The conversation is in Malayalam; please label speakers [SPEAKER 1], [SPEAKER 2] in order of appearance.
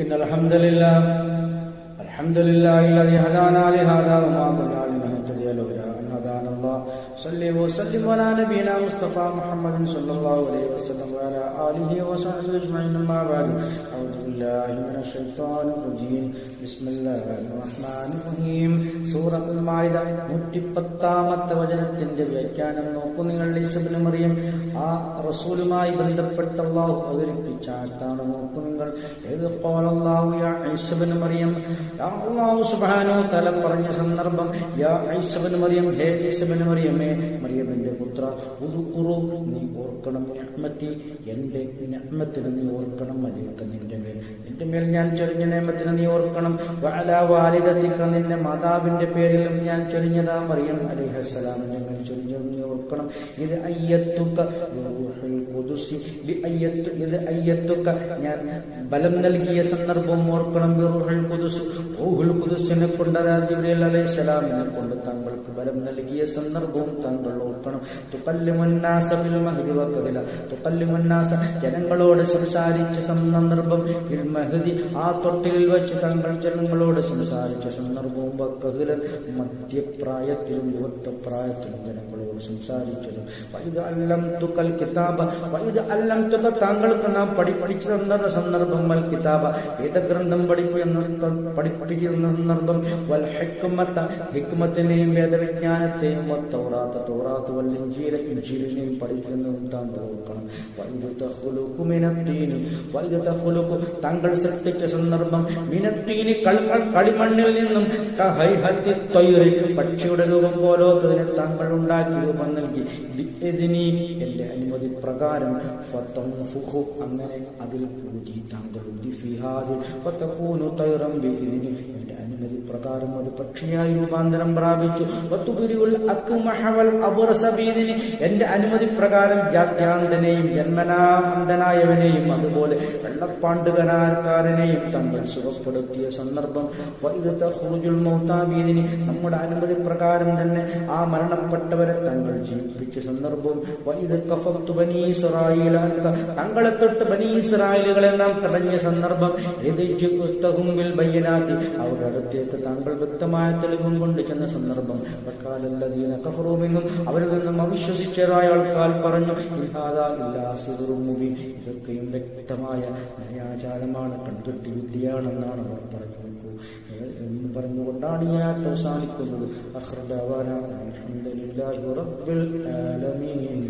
[SPEAKER 1] إن الحمد لله الذي هدانا لهذا وما كنا لنهتدي لولا أن هدانا الله صلى وسلم على نبينا مصطفى محمد صلى الله عليه وسلم وعلى آله وصحبه أجمعين. أما بعد أعوذ بالله من الشيطان الرجيم. بسم الله الرحمن الرحيم. സൂറത്തുൽ മാഇദ 110-ാമത്തെ വചനത്തിന്റെ വ്യാഖ്യാനം നോക്കൂ നിങ്ങൾ. ഈസാ ഇബ്നു മറിയം ആ റസൂലുമായി ബന്ധപ്പെട്ട അല്ലാഹു അവതരിപ്പിച്ച ആയത്താണ്. നോക്കൂ നിങ്ങൾ. ഏത് ഖാലല്ലാഹു യാ ഈസാ ഇബ്നു മറിയം, അല്ലാഹു സുബ്ഹാനഹു വ തആല പറഞ്ഞ സന്ദർഭം, യാ ഈസാ ഇബ്നു മറിയം, ഹേ ഈസാ ഇബ്നു മറിയമേ, മറിയമിന്റെ പുത്ര, ഉദ്കുറു നീ ഓർക്കണം, നിഅമതി എന്റെ നിഅമത്തിനെ നീ ഓർക്കണം, അലൈക നിന്റെ മേൽ ഞാൻ ചൊരിഞ്ഞ നിഅമത്തിനെ നീ ഓർക്കണം, വഅലാ വാലിദതിക നിന്റെ മാതാവിന്റെ പേരിലും ഞാൻ ചൊരിഞ്ഞതാ മറിയം അലൈഹിസ്സലാമിന്റെ മേൽ ചൊരിഞ്ഞത് നീ ഓർക്കണം. ഇത് അയ്യത്തുക റൂഹുൽ ഖുദുസ് ഇത് അയ്യത്തുക ഞാൻ ബലം നൽകിയ സന്ദർഭം ഓർക്കണം. റൂഹുൽ ഖുദുസ് റൂഹുൽ ഖുദുസിനെ കൊണ്ട് ജിബ്രീൽ അലൈഹിസ്സലാമിനെ കൊണ്ട് താങ്കൾക്ക് ബലം നൽകിയ സന്ദർഭവും താങ്കൾ ഓർക്കണം. തുകല്ലിമുന്നാസ ഫിൽ മഹ്ദി വഖദില തുകല്ലിമുന്നാസ ജനങ്ങളോട് സംസാരിച്ച സന്ദർഭം, ഫിൽ മഹ്ദി ആ തൊട്ടിലിൽ വെച്ച് താങ്കൾ ജനങ്ങളോട് സംസാരിച്ച സന്ദർഭവും, വഖദില മധ്യപ്രായത്തിലും യുവത്വപ്രായത്തിലും ജനങ്ങളോട് സംസാരിച്ചത്. വഇദ അല്ലംതുകൽ കിതാബ വഇദ അല്ലംതുക താങ്കൾക്ക് നാം പഠിപ്പിച്ചു തന്ന സന്ദർഭം, വൽ കിതാബ വേദഗ്രന്ഥം പഠിപ്പിക്കുന്ന സന്ദർഭം, വൽ ഹിക്മത ഹിക്മത്തിനെയും വേദവിജ്ഞാനത്തെയും, വത്തൗറാത്ത തൗറാത്ത്, വൽ ഇൻജീല ഇൻജീലിനെയും പഠിപ്പിക്കുന്നതും താങ്കൾ ഓർക്കണം. വഇദ തഖ്ലുഖു മിനത്തീനി വഇദ തഖ്ലുഖു താങ്കൾ സൃഷ്ടിച്ച സന്ദർഭം, മിനത്തീനി കളിമണ്ണിൽ നിന്നും, കഹൈഹത്തി ത്വയ്രി പക്ഷിയുടെ രൂപം പോലോത്തതിനെ താങ്കൾ ഉണ്ടാക്കി രൂപം നൽകി, ബിഇദ്നി എന്റെ അനുമതി പ്രകാരം, ഫതൻഫുഖു അങ്ങനെ അതിൽ ഊതി താങ്കൾ ഊതി, ഫിഹാദി ഫതകൂനു തൈറൻ ബിഇദ്നി എന്റെ അനുമതി പ്രകാരം അത് പക്ഷിയായി രൂപാന്തരം പ്രാപിച്ചു. വതുബിറുൽ അക്മഹ വൽ അബ്റസ ബിഇദ്നി എന്റെ അനുമതി പ്രകാരം ജാത്യാന്തനെയും ജന്മനാന്തനായവനെയും അതുപോലെ വെള്ളപ്പാണ്ടുകാരനെയും തങ്ങൾ സുഖപ്പെടുത്തിയ സന്ദർഭം. വഇദ തഖ്റുജുൽ മൗതാ ബിഇദ്നി നമ്മുടെ അനുമതി പ്രകാരം തന്നെ ആ മരണപ്പെട്ടവരെ തങ്ങൾ ജീവിപ്പിച്ച സന്ദർഭവും. വഇദ കഫഫ്തു ബനീ ഇസ്രായീല തങ്ങളെ തൊട്ട് ബനീ ഇസ്രായേലുകളെ നാം തടഞ്ഞ സന്ദർഭം. യദ്ജിഉതഹും ബിൽ ബയ്യിനാതി അവരുടെ അടുത്തേക്ക് താങ്കൾ വ്യക്തമായ തെളിവും കൊണ്ട് ചെന്ന സന്ദർഭം. വഖാലല്ലദീന കഫറൂ മിൻഹും അവരിൽ നിന്നും അവിശ്വസിച്ചതായ ആൾക്കാർ പറഞ്ഞു, ഇഹാദാ ഇല്ലാ സിഹ്റുൻ മുബീൻ ഇതൊക്കെയും വ്യക്തമായ മായാജാലമാണ്, കൺകെട്ടി വിദ്യയാണെന്നാണ് അവർ പറഞ്ഞു എന്ന് പറഞ്ഞുകൊണ്ടാണ് ഈ ആയത്ത് അവസാനിക്കുന്നത്. അഖ്റദാവാന അൽഹംദുലില്ലാഹി റബ്ബിൽ ആലമീൻ.